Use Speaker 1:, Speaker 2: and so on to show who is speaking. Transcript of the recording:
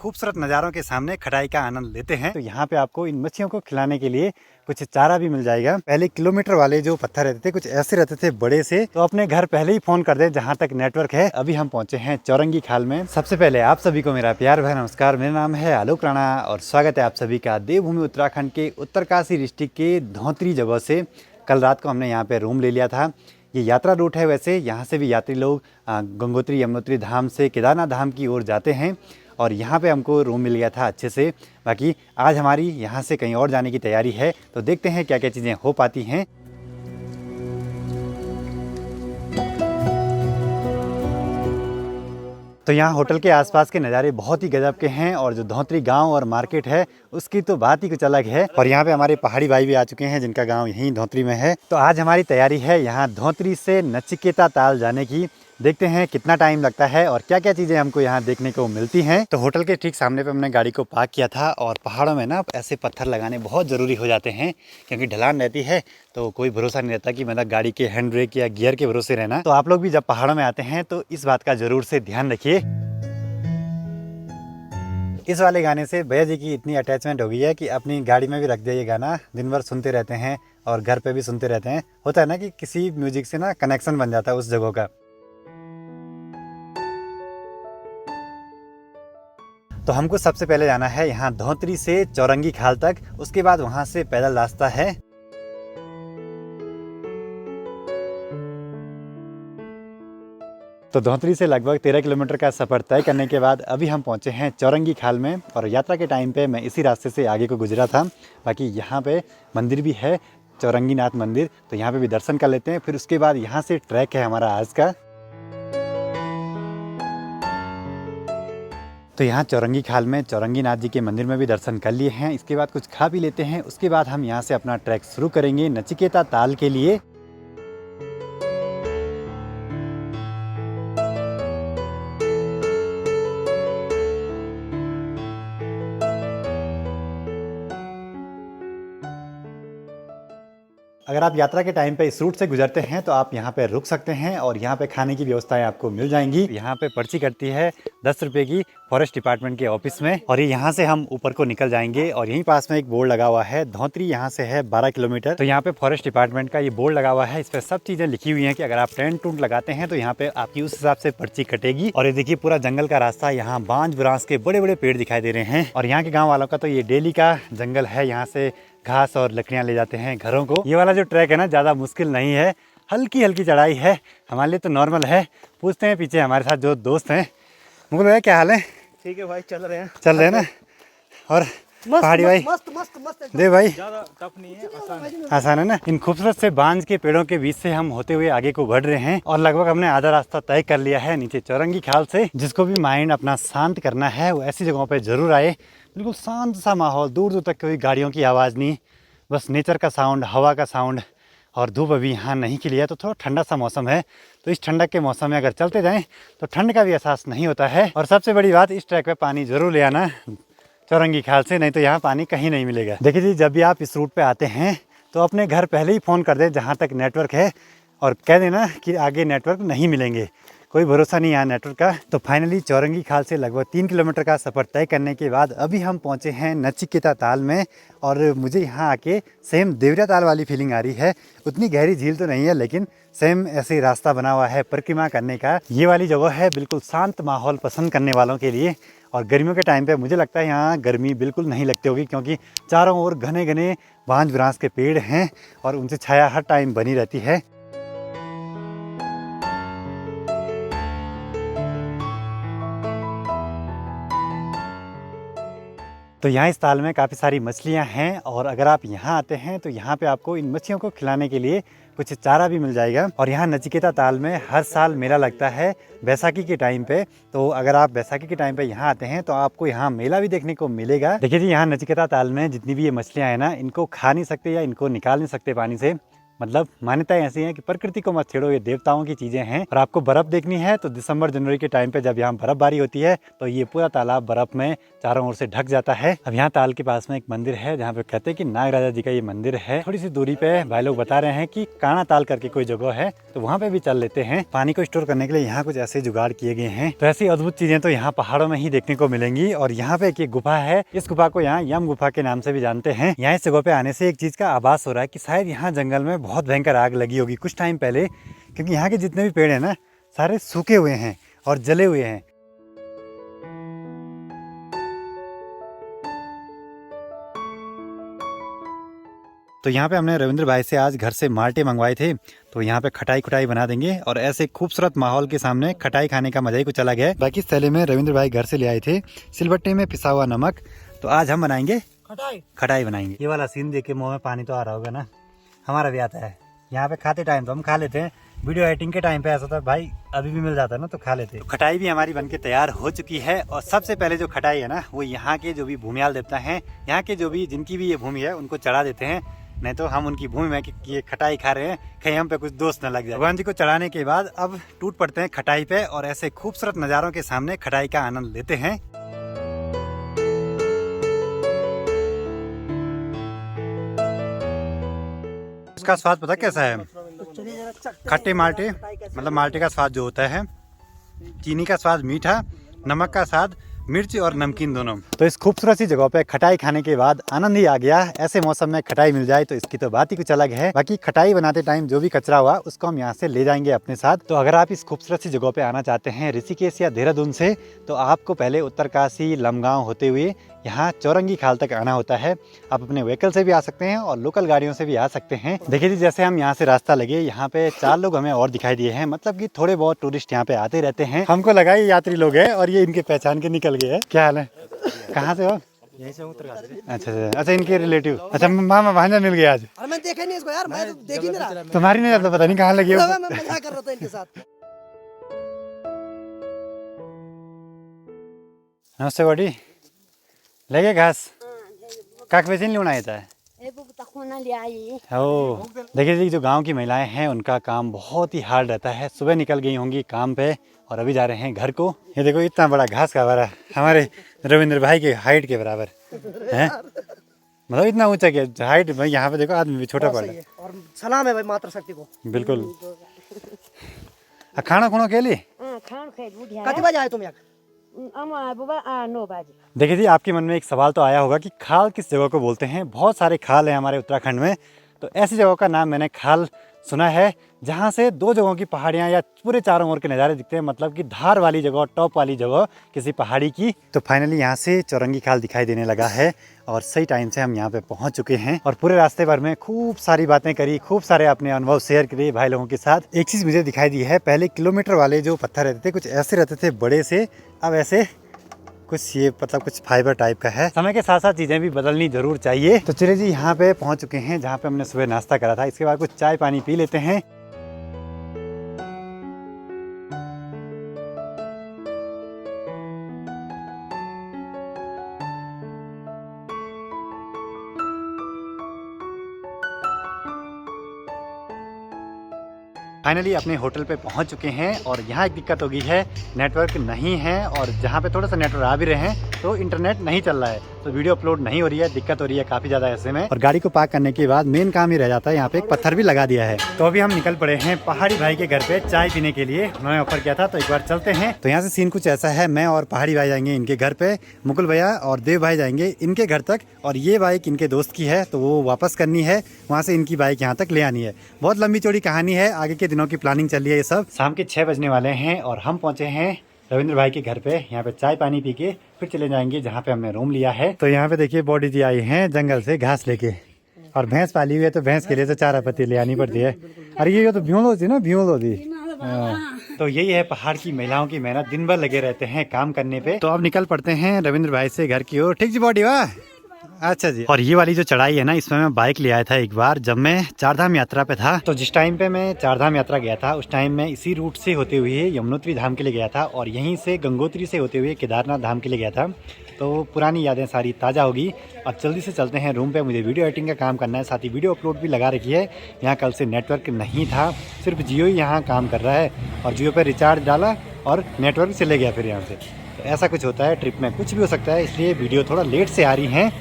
Speaker 1: खूबसूरत नज़ारों के सामने खटाई का आनंद लेते हैं। तो यहाँ पे आपको इन मच्छियों को खिलाने के लिए कुछ चारा भी मिल जाएगा। पहले किलोमीटर वाले जो पत्थर रहते थे कुछ ऐसे रहते थे बड़े से, तो अपने घर पहले ही फोन कर दे जहाँ तक नेटवर्क है। अभी हम पहुंचे हैं चौरंगी खाल में। सबसे पहले आप सभी को मेरा प्यार भरा नमस्कार। मेरा नाम है आलोक राणा और स्वागत है आप सभी का देवभूमि उत्तराखंड के उत्तरकाशी डिस्ट्रिक्ट के धौंतरी जगह से। कल रात को हमने यहाँ पे रूम ले लिया था। ये यात्रा रूट है, वैसे यहाँ से भी यात्री लोग गंगोत्री यमुनोत्री धाम से केदारनाथ धाम की ओर जाते हैं और यहाँ पे हमको रूम मिल गया था अच्छे से। बाकी आज हमारी यहाँ से कहीं और जाने की तैयारी है, तो देखते हैं क्या क्या चीज़ें हो पाती हैं। तो यहाँ होटल के आसपास के नज़ारे बहुत ही गजब के हैं और जो धौंतरी गांव और मार्केट है उसकी तो बात ही कुछ अलग है। और यहाँ पे हमारे पहाड़ी भाई भी आ चुके हैं जिनका गांव यहीं धौंतरी में है। तो आज हमारी तैयारी है यहाँ धौंतरी से नचिकेता ताल जाने की। देखते हैं कितना टाइम लगता है और क्या क्या चीज़ें हमको यहाँ देखने को मिलती हैं। तो होटल के ठीक सामने पे हमने गाड़ी को पार्क किया था और पहाड़ों में ना ऐसे पत्थर लगाने बहुत ज़रूरी हो जाते हैं क्योंकि ढलान रहती है, तो कोई भरोसा नहीं रहता कि मतलब गाड़ी के हैंड ब्रेक या गियर के भरोसे रहना। तो आप लोग भी जब पहाड़ों में आते हैं तो इस बात का ज़रूर से ध्यान रखिए। इस वाले गाने से भैया जी की इतनी अटैचमेंट हो गई है कि अपनी गाड़ी में भी रख दिया ये गाना, दिन भर सुनते रहते हैं और घर पे भी सुनते रहते हैं। होता है ना कि किसी म्यूजिक से ना कनेक्शन बन जाता है उस जगह का। तो हमको सबसे पहले जाना है यहाँ धौंतरी से चौरंगी खाल तक, उसके बाद वहाँ से पैदल रास्ता है। तो धौंतरी से लगभग 13 किलोमीटर का सफ़र तय करने के बाद अभी हम पहुँचे हैं चौरंगी खाल में। और यात्रा के टाइम पे मैं इसी रास्ते से आगे को गुजरा था। बाकी यहाँ पे मंदिर भी है, चौरंगी नाथ मंदिर, तो यहाँ पे भी दर्शन कर लेते हैं। फिर उसके बाद यहाँ से ट्रैक है हमारा आज का। तो यहाँ चौरंगी खाल में चौरंगी नाथ जी के मंदिर में भी दर्शन कर लिए हैं। इसके बाद कुछ खा भी लेते हैं, उसके बाद हम यहाँ से अपना ट्रैक शुरू करेंगे नचिकेता ताल के लिए। अगर आप यात्रा के टाइम पे इस रूट से गुजरते हैं तो आप यहाँ पे रुक सकते हैं और यहाँ पे खाने की व्यवस्थाएं आपको मिल जाएंगी। यहाँ पे पर्ची कटती है 10 रुपये की फॉरेस्ट डिपार्टमेंट के ऑफिस में। और ये यहाँ से हम ऊपर को निकल जाएंगे और यहीं पास में एक बोर्ड लगा हुआ है, धौंतरी यहाँ से है 12 किलोमीटर। तो यहाँ पे फॉरेस्ट डिपार्टमेंट का ये बोर्ड लगा हुआ है, इस पर सब चीज़ें लिखी हुई हैं कि अगर आप टेंट टूंट लगाते हैं तो यहाँ पे आपकी उस हिसाब से पर्ची कटेगी। और ये देखिए पूरा जंगल का रास्ता, यहाँ बांज बुरांस के बड़े बड़े पेड़ दिखाई दे रहे हैं। और यहाँ के गाँव वालों का तो ये डेली का जंगल है, यहाँ से घास और लकड़ियाँ ले जाते हैं घरों को। ये वाला जो ट्रैक है ना ज़्यादा मुश्किल नहीं है, हल्की हल्की चढ़ाई है, हमारे लिए तो नॉर्मल है। पूछते हैं पीछे हमारे साथ जो दोस्त हैं। मुकुल भाई क्या हाल है?
Speaker 2: ठीक है भाई, चल रहे
Speaker 1: हैं ना। और पहाड़ी भाई
Speaker 2: मस्त मस्त मस्त
Speaker 1: दे भाई,
Speaker 2: ज्यादा टफ नहीं है,
Speaker 1: आसान है ना। इन खूबसूरत से बांज के पेड़ों के बीच से हम होते हुए आगे को बढ़ रहे हैं और लगभग हमने आधा रास्ता तय कर लिया है नीचे चौरंगी खाल से। जिसको भी माइंड अपना शांत करना है वो ऐसी जगहों पे जरूर आए। बिल्कुल शांत सा माहौल, दूर दूर तक कोई गाड़ियों की आवाज़ नहीं, बस नेचर का साउंड, हवा का साउंड। और धूप अभी यहाँ नहीं खिली है तो थोड़ा ठंडा सा मौसम है। तो इस ठंडक के मौसम में अगर चलते जाएं तो ठंड का भी एहसास नहीं होता है। और सबसे बड़ी बात, इस ट्रैक पे पानी जरूर ले आना चौरंगी खाल से, नहीं तो यहाँ पानी कहीं नहीं मिलेगा। देखिए जी, जब भी आप इस रूट पे आते हैं तो अपने घर पहले ही फ़ोन कर दें जहाँ तक नेटवर्क है और कह देना कि आगे नेटवर्क नहीं मिलेंगे, कोई भरोसा नहीं यहाँ नेटवर्क का। तो फाइनली चौरंगी खाल से लगभग 3 किलोमीटर का सफ़र तय करने के बाद अभी हम पहुँचे हैं नचिकेता ताल में। और मुझे यहाँ आके सेम देवरिया ताल वाली फीलिंग आ रही है। उतनी गहरी झील तो नहीं है लेकिन सेम ऐसे रास्ता बना हुआ है परिक्रमा करने का। ये वाली जगह है बिल्कुल शांत माहौल पसंद करने वालों के लिए। और गर्मियों के टाइम पे मुझे लगता है यहाँ गर्मी बिल्कुल नहीं लगती होगी क्योंकि चारों ओर घने घने बांज बुरांस के पेड़ हैं और उनसे छाया हर टाइम बनी रहती है। तो यहाँ इस ताल में काफ़ी सारी मछलियाँ हैं और अगर आप यहाँ आते हैं तो यहाँ पे आपको इन मछलियों को खिलाने के लिए कुछ चारा भी मिल जाएगा। और यहाँ नचिकेता ताल में हर साल मेला लगता है बैसाखी के टाइम पे। तो अगर आप बैसाखी के टाइम पे यहाँ आते हैं तो आपको यहाँ मेला भी देखने को मिलेगा। देखिए जी, यहाँ नचिकेता ताल में जितनी भी ये मछलियाँ हैं ना, इनको खा नहीं सकते या इनको निकाल नहीं सकते पानी से। मतलब मान्यताएं ऐसी हैं कि प्रकृति को मत छेड़ो, ये देवताओं की चीजें हैं। और आपको बर्फ देखनी है तो दिसंबर जनवरी के टाइम पे जब यहाँ बर्फबारी होती है तो ये पूरा तालाब बर्फ में चारों ओर से ढक जाता है। अब यहाँ ताल के पास में एक मंदिर है जहाँ पे कहते हैं कि नागराजा जी का ये मंदिर है। थोड़ी सी दूरी पे भाई लोग बता रहे हैं कि काना ताल करके कोई जगह है, तो वहाँ पे भी चल लेते हैं। पानी को स्टोर करने के लिए यहाँ कुछ ऐसे जुगाड़ किए गए हैं। तो ऐसी अद्भुत चीजें तो यहाँ पहाड़ों में ही देखने को मिलेंगी। और यहाँ पे एक गुफा है, इस गुफा को यहाँ यम गुफा के नाम से भी जानते हैं। यहाँ इस जगह पे आने से एक चीज का आभास हो रहा है कि शायद यहाँ जंगल में बहुत भयंकर आग लगी होगी कुछ टाइम पहले, क्योंकि यहाँ के जितने भी पेड़ हैं ना सारे सूखे हुए हैं और जले हुए हैं। तो यहाँ पे हमने रविंद्र भाई से आज घर से माल्टे मंगवाए थे, तो यहाँ पे खटाई खुटाई बना देंगे और ऐसे खूबसूरत माहौल के सामने खटाई खाने का मजा ही कुछ अलग है। बाकी इस थैले में रविंद्र भाई घर से ले आए थे सिलबट्टे में पिसा हुआ नमक, तो आज हम बनाएंगे खटाई बनाएंगे। ये वाला सीन देख के मुँह में पानी तो आ रहा होगा ना, हमारा भी आता है। यहाँ पे खाते टाइम तो हम खा लेते हैं, वीडियो एडिटिंग के टाइम पे ऐसा था भाई अभी भी मिल जाता है ना तो खा लेते हैं। तो खटाई भी हमारी बनके तैयार हो चुकी है। और सबसे पहले जो खटाई है ना वो यहाँ के जो भी भूमियाल देवता हैं, यहाँ के जो भी जिनकी भी ये भूमि है उनको चढ़ा देते हैं, नहीं तो हम उनकी भूमि में ये खटाई खा रहे हैं कहीं हम पे कुछ दोस्त न लग जाए। भगवान जी को चढ़ाने के बाद अब टूट पड़ते हैं खटाई पे और ऐसे खूबसूरत नज़ारों के सामने खटाई का आनंद लेते हैं। इसका स्वाद पता कैसा है? खट्टे माल्टे, मतलब माल्टे का स्वाद जो होता है, चीनी का स्वाद मीठा, नमक का स्वाद मिर्च और नमकीन दोनों। तो इस खूबसूरत सी जगह पे खटाई खाने के बाद आनंद ही आ गया। ऐसे मौसम में खटाई मिल जाए तो इसकी तो बात ही कुछ अलग है। बाकी खटाई बनाते टाइम जो भी कचरा हुआ उसको हम यहाँ से ले जाएंगे अपने साथ। तो अगर आप इस खूबसूरत सी जगह पे आना चाहते हैं ऋषिकेश या देहरादून से, तो आपको पहले उत्तरकाशी लमगांव होते हुए यहाँ चौरंगी खाल तक आना होता है। आप अपने व्हीकल से भी आ सकते हैं और लोकल गाड़ियों से भी आ सकते हैं। देखिए जी, जैसे हम यहाँ से रास्ता लगे, यहाँ पे 4 लोग हमें और दिखाई दिए हैं, मतलब कि थोड़े बहुत टूरिस्ट यहाँ पे आते रहते हैं। हमको लगा ये यात्री लोग हैं और ये इनके पहचान के निकल गए हैं। क्या हाल है, कहाँ से हो?
Speaker 2: यहीं से उत्तरकाशी।
Speaker 1: अच्छा, इनके रिलेटिव। अच्छा, मामा भांजा मिल गया आज?
Speaker 2: अरे मैं देखा नहीं इसको यार, मैं तो देख ही नहीं रहा।
Speaker 1: तुम्हारी नहीं जाता, पता नहीं कहाँ लगी हो।
Speaker 2: मैं मजाक कर रहा था इनके साथ।
Speaker 1: नमस्ते बॉडी, लगे घास काक बेचन लेना आता है। ओ देखिए जी, जो गांव की महिलाएं हैं उनका काम बहुत ही हार्ड रहता है। सुबह निकल गई होंगी काम पे और अभी जा रहे हैं घर को। ये देखो इतना बड़ा घास का बारा हमारे रविंद्र भाई के हाइट के बराबर है, मतलब इतना ऊंचा क्या हाइट भाई। यहाँ पे देखो आदमी भी छोटा पड़ रहा है।
Speaker 2: और सलाम है भाई मातृ शक्ति को।
Speaker 1: बिल्कुल। खाना खुणो के लिए
Speaker 2: कितने बजे आए तुम यहाँ?
Speaker 3: 9 बजे।
Speaker 1: देखिए जी, आपके मन में एक सवाल तो आया होगा कि खाल किस जगह को बोलते हैं। बहुत सारे खाल हैं हमारे उत्तराखंड में, तो ऐसी जगह का नाम मैंने खाल सुना है जहाँ से 2 जगहों की पहाड़ियाँ या पूरे चारों ओर के नज़ारे दिखते हैं, मतलब कि धार वाली जगह, टॉप वाली जगह किसी पहाड़ी की। तो फाइनली यहाँ से चौरंगी खाल दिखाई देने लगा है और सही टाइम से हम यहाँ पे पहुँच चुके हैं। और पूरे रास्ते भर में खूब सारी बातें करी, खूब सारे अपने अनुभव शेयर किए भाई लोगों के साथ। एक चीज़ मुझे दिखाई दी है, पहले किलोमीटर वाले जो पत्थर रहते थे कुछ ऐसे रहते थे बड़े से, अब ऐसे कुछ ये मतलब कुछ फाइबर टाइप का है। समय के साथ साथ चीज़ें भी बदलनी जरूर चाहिए। तो चलिए जी, यहाँ पे पहुँच चुके हैं जहाँ पे हमने सुबह नाश्ता करा था। इसके बाद कुछ चाय पानी पी लेते हैं। फाइनली अपने होटल पे पहुंच चुके हैं और यहाँ एक दिक्कत हो गई है, नेटवर्क नहीं है। और जहाँ पे थोड़ा सा नेटवर्क आ भी रहे हैं तो इंटरनेट नहीं चल रहा है, तो वीडियो अपलोड नहीं हो रही है, दिक्कत हो रही है काफ़ी ज़्यादा ऐसे में। और गाड़ी को पार्क करने के बाद मेन काम ही रह जाता है, यहाँ पे एक पत्थर भी लगा दिया है। तो अभी हम निकल पड़े हैं पहाड़ी भाई के घर पे चाय पीने के लिए। उन्होंने ऑफर किया था तो एक बार चलते हैं। तो यहाँ से सीन कुछ ऐसा है, मैं और पहाड़ी भाई जाएंगे इनके घर पे, मुकुल भैया और देव भाई जाएंगे इनके घर तक, और ये बाइक इनके दोस्त की है तो वो वापस करनी है, वहाँ से इनकी बाइक यहाँ तक ले आनी है। बहुत लंबी चौड़ी कहानी है, आगे के दिनों की प्लानिंग चल रही है ये सब। शाम के 6 बजने वाले हैं और हम पहुँचे हैं रविंद्र भाई के घर पे। यहाँ पे चाय पानी पी के फिर चले जाएंगे जहाँ पे हमने रूम लिया है। तो यहाँ पे देखिए बॉडी जी आई हैं जंगल से घास लेके, और भैंस पाली हुई है तो भैंस के लिए तो चारा पत्ती ले आनी पड़ती है। अरे ये तो भ्यूल होती ना, भ्यूल होती। तो यही है पहाड़ की महिलाओं की मेहनत, दिन भर लगे रहते हैं काम करने पे। तो अब निकल पड़ते हैं रविंद्र भाई से घर की ओर। ठीक जी बॉडी, वाह अच्छा जी। और ये वाली जो चढ़ाई है ना, इसमें मैं बाइक ले आया था एक बार जब मैं चारधाम यात्रा पे था। तो जिस टाइम पे मैं चारधाम यात्रा गया था उस टाइम मैं इसी रूट से होते हुए यमुनोत्री धाम के लिए गया था और यहीं से गंगोत्री से होते हुए केदारनाथ धाम के लिए गया था। तो पुरानी यादें सारी ताज़ा होगी। अब जल्दी से चलते हैं रूम पे, मुझे वीडियो एडिटिंग का काम करना है, साथ ही वीडियो अपलोड भी लगा रखी है। यहाँ कल से नेटवर्क नहीं था, सिर्फ जियो ही यहाँ काम कर रहा है और जियो पे रिचार्ज डाला और नेटवर्क चले गया फिर यहाँ से। तो ऐसा कुछ होता है ट्रिप में, कुछ भी हो सकता है, इसलिए वीडियो थोड़ा लेट से आ रही हैं।